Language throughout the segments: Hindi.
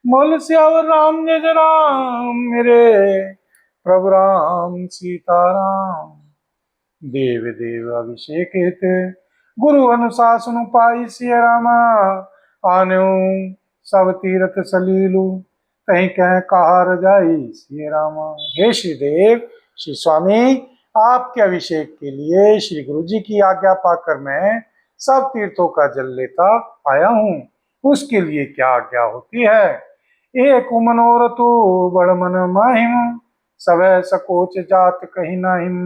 बोल सियावर राम जय राम मेरे प्रभु राम सीताराम। देव देव अभिषेक हित गुरु अनुशासन पाई सिय रामा। आन्यो सब तीरथ सलीलु कहीं कह कहा रजाई सिय रामा। हे श्रीदेव श्री स्वामी, आपके अभिषेक के लिए श्री गुरु जी की आज्ञा पाकर मैं सब तीर्थों का जल लेता आया हूँ। उसके लिए क्या आज्ञा होती है? एक मनोरथो बड़ मन माहिम सवै सकोच जात कहीं नाहिम।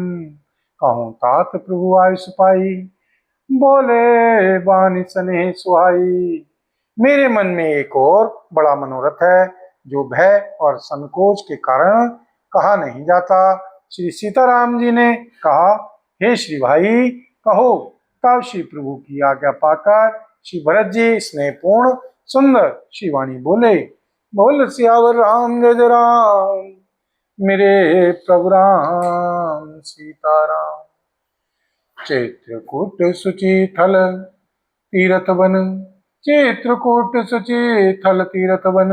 कहूँ तात प्रभु आयुष पाई बोले बानी सने सुहाई। मेरे मन में एक और बड़ा मनोरथ है जो भय और संकोच के कारण कहा नहीं जाता। श्री सीताराम जी ने कहा, हे श्री भाई कहो। तब श्री प्रभु की आज्ञा पाकर श्री भरत जी स्नेहपूर्ण सुंदर श्री वाणी बोले, बोल सियावर राम जय राम मेरे प्रभु राम सीताराम। चित्रकूट सुचि थल तीरथ बन चित्रकूट सुचि थल तीरथ बन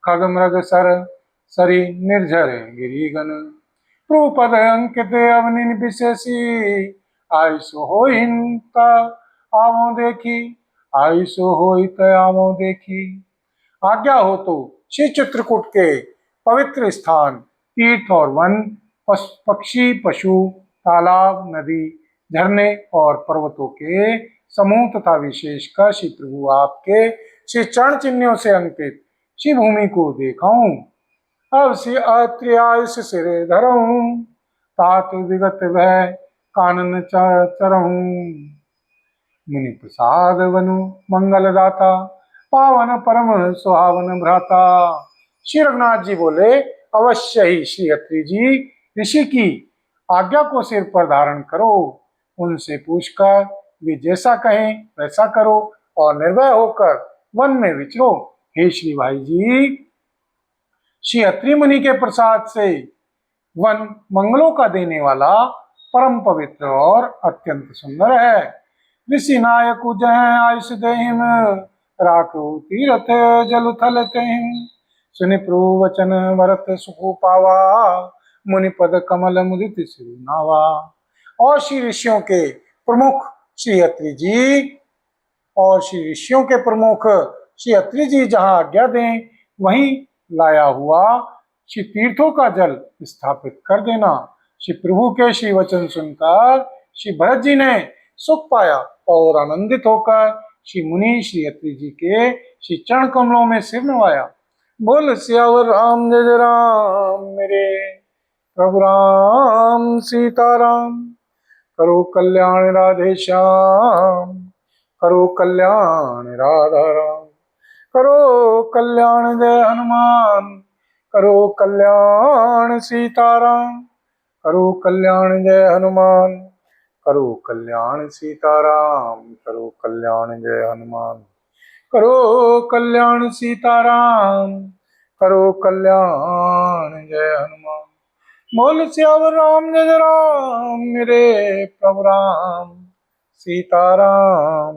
खग मृग सर सरी निर्झर गिरिगन। प्रभुपद अंकित अवनि विशेषी आयुषो होइता आवो देखी आयुषो होइता आवो देखी। आज्ञा हो तो श्री चित्रकूट के पवित्र स्थान तीर्थ और वन पक्षी पशु तालाब नदी झरने और पर्वतों के समूह तथा विशेषकर श्री प्रभु आपके श्री चरण चिन्हों से अंकित श्री भूमि को देखाऊं। अब श्री अत्रियायुष सिरे धरऊं तात विगत भय कानन चरहूं। मुनि प्रसाद वनु मंगलदाता पावन परम सुहावन भ्राता। श्री रघुनाथ जी बोले, अवश्य ही श्री अत्रि जी ऋषि की आज्ञा को सिर पर धारण करो। उनसे पूछकर वे जैसा कहें वैसा करो और निर्भय होकर वन में विचरो। हे श्री भाई जी, श्री अत्रि मुनि के प्रसाद से वन मंगलों का देने वाला परम पवित्र और अत्यंत सुंदर है। ऋषि नायक जय आयुष देहिम राखो तीरथ जल थल तेहिम। सुनि प्रभु वचन भरत सुखो पावा मुनि पद कमल मुदित सिरु नावा। और श्री ऋषियों के प्रमुख श्री अत्रि जी और श्री ऋषियों के प्रमुख श्री अत्रि जी जहाँ आज्ञा दें वहीं लाया हुआ श्री तीर्थों का जल स्थापित कर देना। श्री प्रभु के श्री वचन सुनकर श्री भरत जी ने सुख पाया और आनंदित होकर श्री मुनि श्री अत्रि जी के श्री चरण कमलों में सिर नवाया। बोल सियावर राम जय राम मेरे प्रभु राम सीताराम। करो कल्याण राधे श्याम करो कल्याण राधा राम। करो कल्याण जय हनुमान करो कल्याण सीताराम। करो कल्याण जय हनुमान करो कल्याण सीताराम। करो कल्याण जय हनुमान करो कल्याण सीताराम। करो कल्याण जय हनुमान। बोल सियावर राम जय राम मेरे प्रभु राम सीताराम।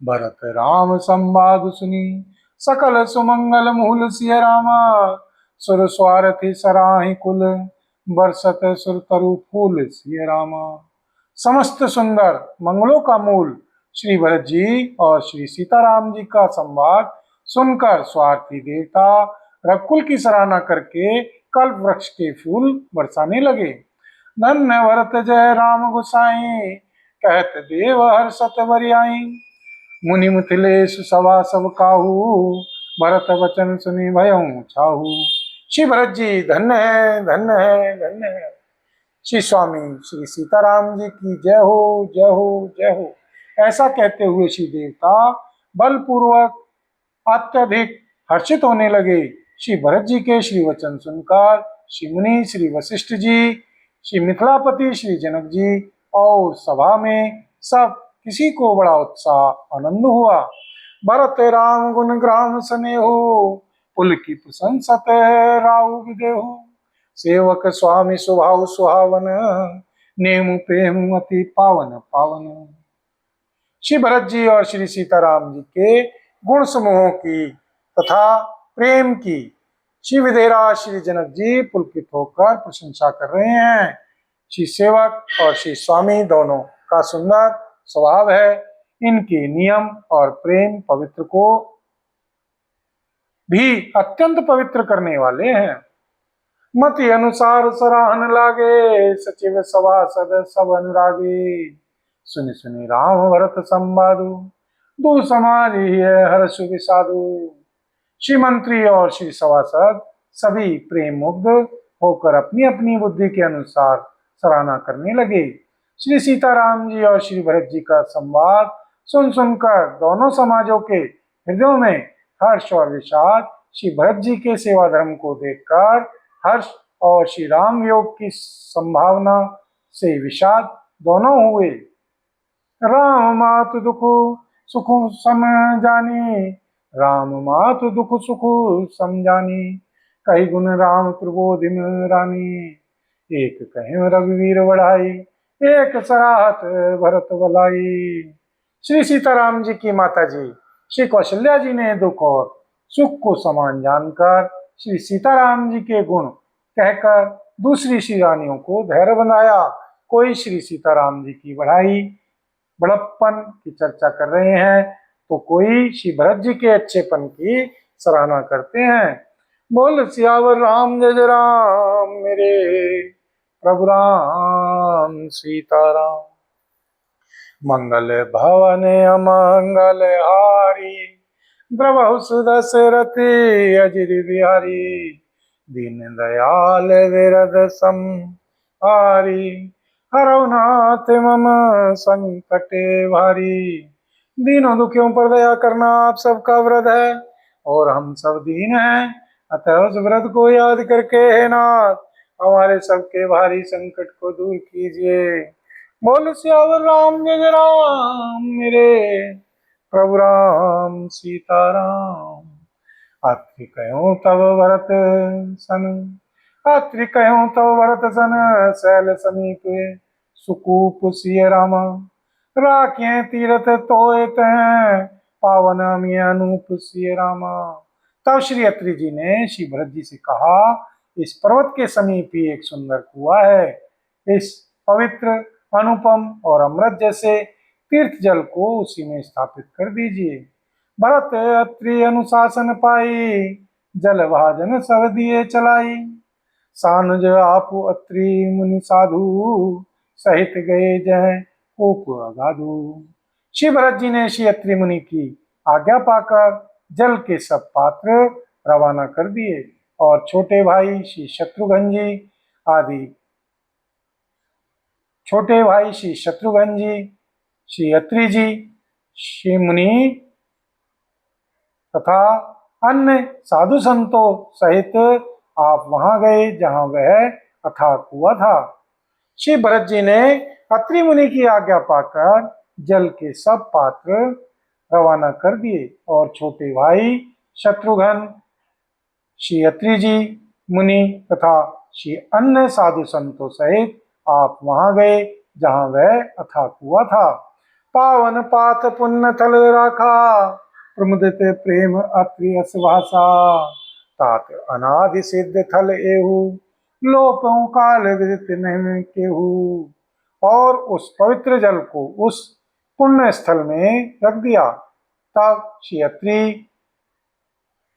भरत राम संवाद सुनी सकल सुमंगल मूल सिय रामा। सुर स्वारथी सराहि कुल बरसत सुर तरु फूल सिय रामा। समस्त सुंदर मंगलों का मूल श्री भरत जी और श्री सीताराम जी का संवाद सुनकर स्वार्थी देवता रघुकुल की सराहना करके कल्प वृक्ष के फूल बरसाने लगे। धन्य भरत जय राम गोसाई कहत देव हर्षत बरियाई। मुनि मिथिलेश सभा सब काहू भरत वचन सुनी भयऊ छाहू। श्री भरत जी धन्य है धन्य है धन्य है। श्री स्वामी श्री सीताराम जी की जय हो जय हो जय हो। ऐसा कहते हुए श्री देवता बलपूर्वक अत्यधिक हर्षित होने लगे। श्री भरत जी के श्री वचन सुनकर श्री मुनि श्री वशिष्ठ जी श्री मिथिलापति श्री जनक जी और सभा में सब किसी को बड़ा उत्साह आनंद हुआ। भरत राम गुण ग्राम स्नेहो पुल की प्रशंसत राहु विदेहु। सेवक स्वामी स्वभाव सुहावन नेम प्रेम अति पावन पावन। श्री भरत जी और श्री सीताराम जी के गुण समूहों की तथा प्रेम की। श्री विदेरा श्री जनक जी पुलकित होकर प्रशंसा कर रहे हैं। श्री सेवक और श्री स्वामी दोनों का सुंदर स्वभाव है। इनके नियम और प्रेम पवित्र को भी अत्यंत पवित्र करने वाले हैं। मति अनुसार सराहन लागे, सचिव सभासद सब अनुरागी। सुनि सुनि राम भरत संवादु, दू समाज ही है हर्ष विषादु। श्री मंत्री और श्री सभासद सभी प्रेम मुग्ध होकर अपनी अपनी बुद्धि के अनुसार सराहना करने लगे। श्री सीताराम जी और श्री भरत जी का संवाद सुन सुनकर दोनों समाजों के हृदयों में हर्ष और विषाद, श्री भरत जी के सेवा धर्म को देखकर हर्ष और श्री राम योग की संभावना से विषाद दोनों हुए। राम मातु दुख सुख समझानी, राम मातु दुख सुख समझानी। कई गुण राम प्रबोधिन रानी, एक कहें रघुवीर बढ़ाई, एक सराहत भरत बलाई। श्री सीताराम जी की माता जी श्री कौशल्या जी ने दुख और सुख को समान जानकर श्री सीताराम जी के गुण कहकर दूसरी श्री रानियों को धैर्य बंधाया। कोई श्री सीताराम जी की बढ़ाई बड़प्पन की चर्चा कर रहे हैं, तो कोई श्री भरत जी के अच्छेपन की सराहना करते हैं। बोल सियावर राम जय जय राम, मेरे प्रभु राम सीताराम। मंगल भवन अमंगल हारी, द्रवहु सुदशरथ अजिर बिहारी। दीन दयाल विरद सम हारी, हरौ नाथ मम संकट भारी। दीनों दुखियों पर दया करना आप सबका व्रत है, और हम सब दीन हैं, अतः उस व्रत को याद करके हे नाथ हमारे सबके भारी संकट को दूर कीजिए। बोल सियावर राम जय जय राम, मेरे प्रभु राम सीताराम। अत्रि कहो तब भरत सन, अत्रि कहो तब भरत सन, शैल समीप सुकूप सिय रामा। राखें तीरथ तोय तैं, पावन अमिय अनूप सिय रामा। तब श्री अत्रि जी ने श्री भरत जी से कहा, इस पर्वत के समीप ही एक सुंदर कुआं है। इस पवित्र अनुपम और अमृत जैसे तीर्थ जल को उसी में स्थापित कर दीजिए। भरत अत्रि अनुशासन पाई, जल भाजन सब दिए चलाई। सानुज आप अत्रि मुनि साधु, सहित गए जय कोप अगाधु। श्री भरत जी ने श्री अत्रि मुनि की आज्ञा पाकर जल के सब पात्र रवाना कर दिए, और छोटे भाई श्री शत्रुघ्न जी आदि छोटे भाई श्री शत्रुघ्न जी, श्री अत्रि जी, श्री मुनि तथा अन्य साधु संतों सहित आप वहां गए जहां वह अथाह कुआं था। श्री भरत जी ने अत्रि मुनि की आज्ञा पाकर जल के सब पात्र रवाना कर दिए, और छोटे भाई शत्रुघ्न, श्री अत्रि जी, मुनि तथा श्री अन्य साधु संतों सहित आप वहां गए जहां वह अथाह कुआं था। पावन पात पुण्य थल राखा, प्रमुदित प्रेम अत्रि अस भाषा। तात अनादि सिद्ध थल एहु, लोपं काल विदित नहीं केहू। और उस पवित्र जल को उस पुण्य स्थल में रख दिया। तब श्री अत्रि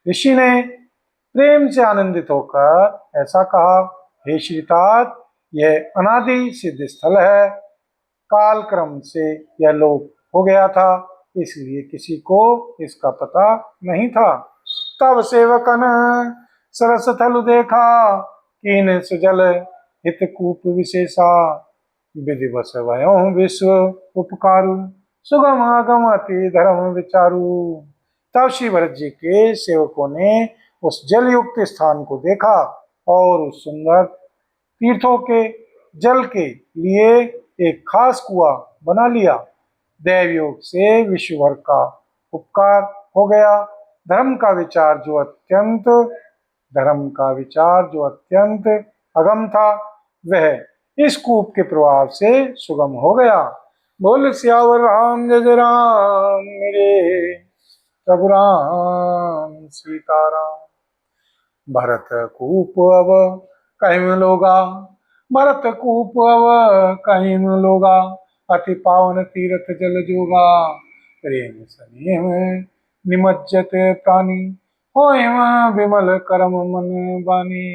ऋषि ने प्रेम से आनंदित होकर ऐसा कहा, हे श्रीतात, यह अनादि सिद्ध स्थल है। काल क्रम से यह लोप हो गया था, इसलिए किसी को इसका पता नहीं था। तब सेवकन सरस थल देखा, कीन सुजल हित कूप विशेषा। विधिवश भयो विश्व उपकारु, सुगम अगम अति धर्म विचारु। तब श्री भरत जी के सेवकों ने उस जल युक्त स्थान को देखा, और उस सुंदर तीर्थों के जल के लिए एक खास कुआं बना लिया। दैव योग से विश्व भर का उपकार हो गया। धर्म का विचार जो अत्यंत अगम था, वह इस कूप के प्रभाव से सुगम हो गया। बोल सियावर राम जय जय राम, मेरे प्रभु राम सीताराम। भरत कूप अब कहीं लोगा, भरत कूप अब कहीं लोगा, अति पावन तीर्थ जल जोगा, प्रेम स्नेह निमज्जत प्राणी, होयम विमल करम मन बानी,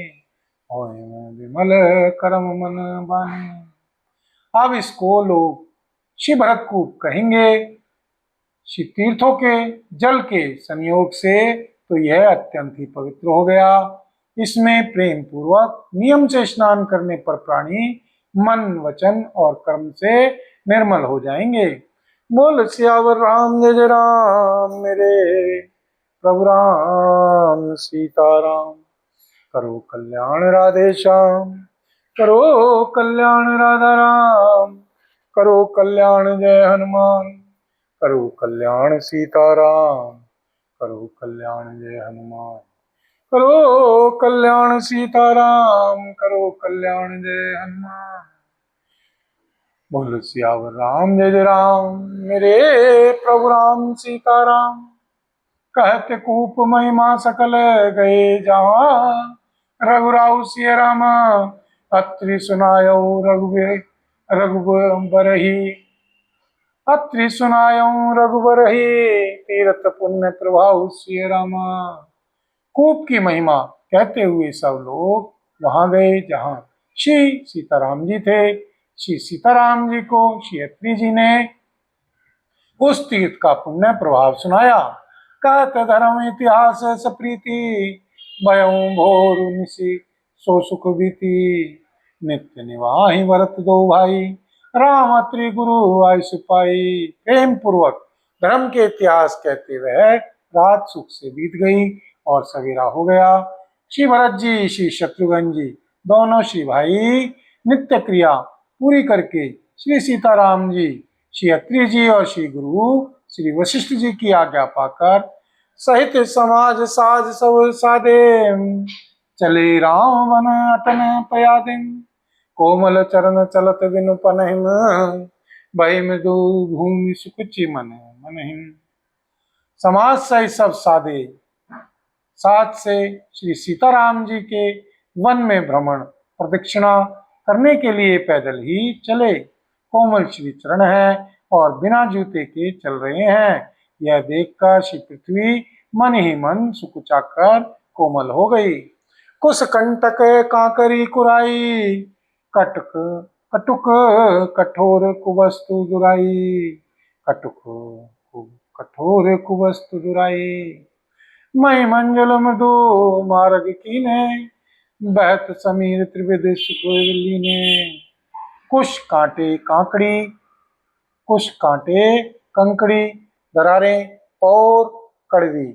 होयम विमल करम मन बानी। अब इसको लोग शिव भरत कूप कहेंगे, शिव तीर्थों के जल के संयोग से, तो यह अत्यंत ही पवित्र हो गया। इसमें प्रेम पूर्वक नियम से स्नान करने पर प्राणी मन वचन और कर्म से निर्मल हो जाएंगे। बोल सियावर राम जय जय राम, मेरे प्रभु राम सीताराम। करो कल्याण राधे श्याम, करो कल्याण राधा राम, करो कल्याण जय हनुमान, करो कल्याण सीताराम, करो कल्याण जय हनुमान, करो कल्याण सीताराम, करो कल्याण जय हनुमान। बोल सियावर राम जय जय राम, मेरे प्रभु राम सीताराम। कहते कूप महिमा सकल गए जहाँ, रघुराव सिय रामा अत्रि सुनायो रघुवीर रघुबर ही, अत्रि सुनायो रघुबर ही, तीर्थ पुण्य प्रभाव सिय रामा। कूप की महिमा कहते हुए सब लोग वहां गए जहां श्री सीताराम जी थे। श्री सीताराम जी को श्री अत्रि जी ने उस तीर्थ का पुण्य प्रभाव सुनाया। कहत धर्म इतिहास सप्रीति, भयऊ भोर निशि सो सुख बीती, नित्य निवाहि भरत दो भाई, राम अत्रि गुरु आय सिपाही। प्रेम पूर्वक धर्म के इतिहास कहते हुए रात सुख से बीत गई और सवेरा हो गया। श्री भरत जी श्री शत्रुघ्न जी दोनों श्री भाई नित्य क्रिया पूरी करके श्री सीताराम जी श्री अत्रि जी और श्री गुरु श्री वशिष्ठ जी की आज्ञा पाकर सहित समाज साज सब साधे, चले राम वन अटन पयादिन, कोमल चरण चलत बिनु पनहिम, भय मृदु भूमि सुकुचि मन मनहिम। समाज सहित सब साधे साथ से श्री सीताराम जी के वन में भ्रमण प्रदक्षिणा करने के लिए पैदल ही चले। कोमल श्री चरण है और बिना जूते के चल रहे हैं। यह देखकर श्री पृथ्वी मन ही मन सुकुचाकर कोमल हो गई। कुश कंटक कांकरी कुराई, कटक कटुक कठोर कुवस्तु दुराई, कटुक कठोर कुवस्तु दुराई। मई मंजुल मृदु मार्ग कीने, बहत समीर त्रिविध सुखोली ने। कुश कांटे कांकड़ी, कुश कांटे कंकड़ी दरारें और कड़वी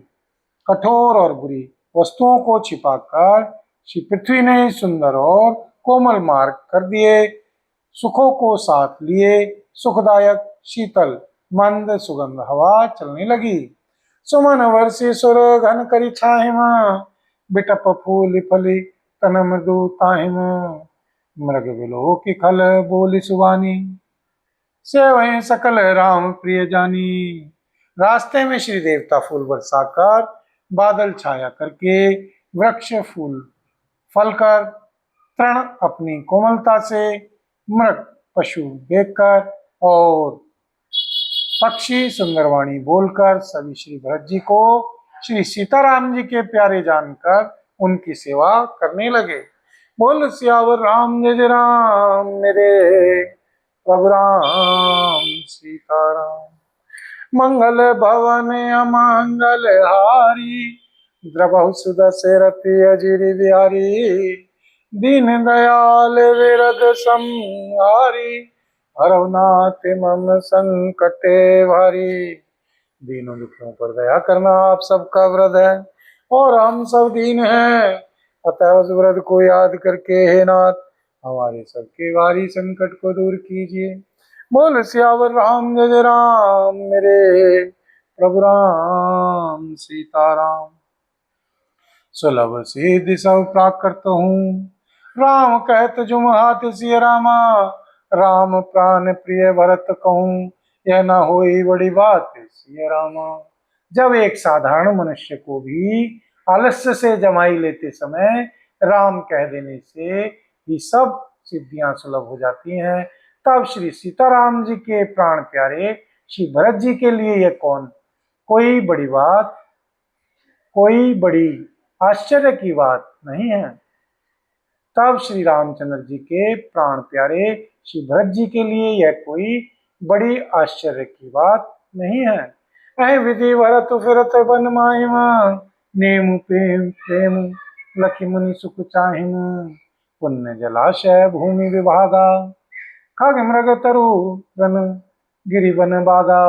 कठोर और बुरी वस्तुओं को छिपाकर श्री पृथ्वी ने सुंदर और कोमल मार्ग कर दिए। सुखों को साथ लिए सुखदायक शीतल मंद सुगंध हवा चलने लगी। सुमन वर्षी सुर घन करी छाहिम, बिटप फूल फली तन मृदु ताहिम, मृग बिलो की खल बोली सुबानी, से वहीं सकल राम प्रिय जानी। रास्ते में श्री देवता फूल बरसाकर बादल छाया करके वृक्ष फूल फलकर तृण अपनी कोमलता से, मृग पशु देखकर और पक्षी सुंदरवाणी बोलकर सभी श्री भरत जी को श्री सीताराम जी के प्यारे जानकर उनकी सेवा करने लगे। बोल सियावर राम जय जय राम, मेरे प्रभु राम सीताराम। मंगल भवन अमंगल हारी, द्रबहु सुदशरथि अजिर बिहारी, दीन दयाल विरद संहारी, हरनाथ मम संकटे भारी। दीनों दुखियों पर दया करना आप सबका व्रत है और हम सब दीन हैं, अतः उस व्रत को याद करके हे नाथ हमारे सबके भारी संकट को दूर कीजिए। बोल सियावर राम जय जय राम, मेरे प्रभु राम सीताराम। सुलभ सिद्धि सब प्राकृत हूँ, राम कहत जुम हाथ सिय रामा, राम प्राण प्रिय भरत कहूँ, यह न होई बड़ी बात सिय रामा। जब एक साधारण मनुष्य को भी आलस्य से जमाई लेते समय राम कह देने से ही सब सिद्धियां सुलभ हो जाती हैं। तब श्री सीताराम जी के प्राण प्यारे श्री भरत जी के लिए यह कोई बड़ी बात, कोई बड़ी आश्चर्य की बात नहीं है। तब श्री रामचंद्र जी के प्राण प्यारे श्री भरत जी के लिए यह कोई बड़ी आश्चर्य की बात नहीं है। अहि विधि भरत फिरत बन माहिम, नेम प्रेम प्रेम लखि मुनि सुख चाहिम, पुण्य जलाशय भूमि विभागा, खग मृग तरु रन गिरि वन बागा।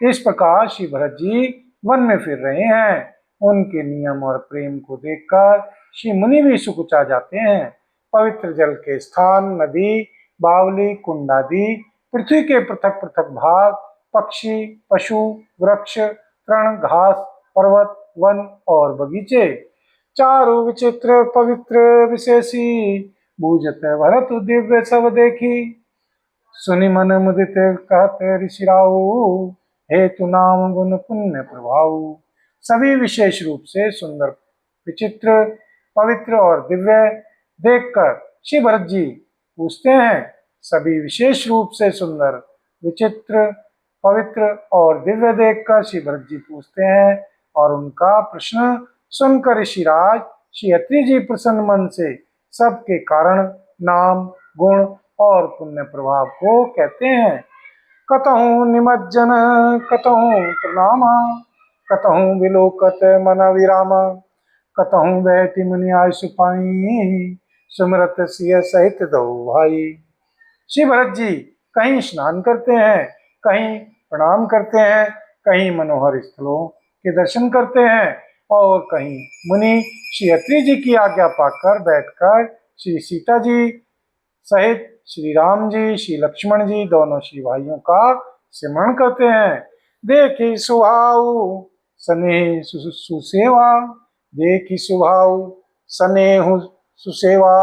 इस प्रकार श्री भरत जी वन में फिर रहे हैं। उनके नियम और प्रेम को देखकर श्री मुनि भी सुकुचा जाते हैं। पवित्र जल के स्थान, नदी, बावली, कुंड आदि पृथ्वी के पृथक पृथक भाग, पक्षी, पशु, वृक्ष, तृण, घास, पर्वत, वन और बगीचे, चारु विचित्र पवित्र विशेषी, बूझत भरत दिव्य सब देखी। सुनि मन मुदित कहते ऋषिराऊ, हेतु नाम गुण पुण्य प्रभाव। सभी विशेष रूप से सुंदर, विचित्र, पवित्र और दिव्य देखकर श्री भरत जी पूछते हैं। सभी विशेष रूप से सुंदर, विचित्र, पवित्र और दिव्य देखकर श्री भरत जी पूछते हैं और उनका प्रश्न सुनकर ऋषिराज श्री अत्रि जी प्रसन्न मन से सबके कारण, नाम, गुण और पुण्य प्रभाव को कहते हैं। कतहु निमज्जन कतहु प्रणामा, कतहु विलोकत मन विरामा, कतहु बैठी मुनि आयु पाई, सुमरत सिय सहित दो भाई। श्री भरत जी कहीं स्नान करते हैं, कहीं प्रणाम करते हैं, कहीं मनोहर स्थलों के दर्शन करते हैं और कहीं मुनि श्री अत्रि जी की आज्ञा पाकर बैठकर श्री सीता जी सहित श्री राम जी, श्री लक्ष्मण जी दोनों श्री भाइयों का स्मरण करते हैं। देखी सुभाव स्नेह सुसेवा, देखी सुभाव स्नेह सुसेवा,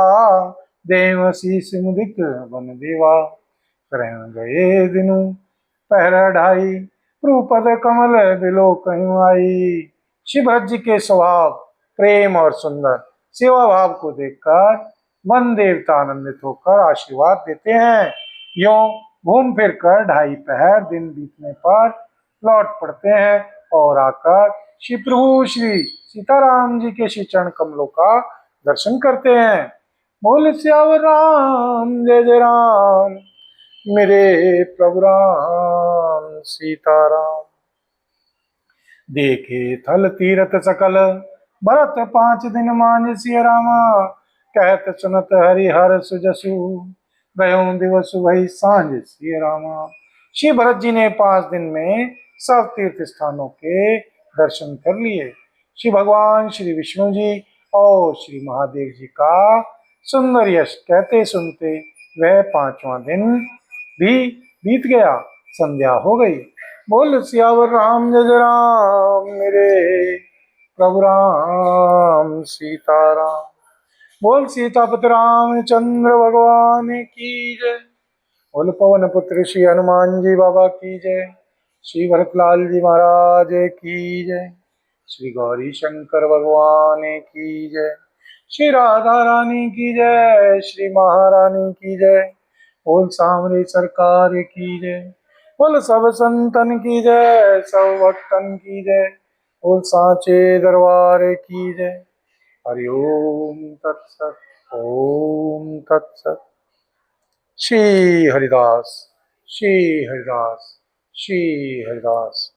देव शीस मुदित बन देवा। ग्रहण गए दिनु पहरा ढाई, प्रूपद कमल बिलो कहीं आई। श्री भरत जी के स्वभाव, प्रेम और सुंदर सेवा भाव को देखकर वन देवता आनंदित होकर आशीर्वाद देते हैं। यों घूम फिर कर 2.5 पहर दिन बीतने पर लौट पड़ते हैं और आकर श्री प्रभु श्री सीताराम जी के श्री चरण कमलों का दर्शन करते हैं। बोल श्यावर राम जय जय राम, मेरे प्रभु राम सीताराम। देखे थल तीरथ सकल, भरत 5 दिन मांझ सिय रामा, कहत सुनत हरिहर सुजसु, गयों दिवस वही सांझ सिय रामा। श्री भरत जी ने 5 दिन में सब तीर्थ स्थानों के दर्शन कर लिए। श्री भगवान श्री विष्णु जी और श्री महादेव जी का सुंदर यश कहते सुनते वह 5वां दिन भी बीत गया, संध्या हो गई। बोल सियावर राम जय जय राम, मेरे प्रभु राम सीताराम। बोल सीतापति रामचंद्र भगवान की जय। बोल पवन पुत्र श्री हनुमान जी बाबा की जय। श्री भरतलाल जी महाराज की जय। श्री गौरी शंकर भगवान की जय। श्री राधा रानी की जय। श्री महारानी की जय। बोल सामरे सरकार की जय। बोल सब संतन की जय, सब भक्तन की जय। बोल सांचे दरबार की जय। हरि ओम तत्सत, ओम तत्सत। श्री हरिदास, श्री हरिदास, श्री हरिदास।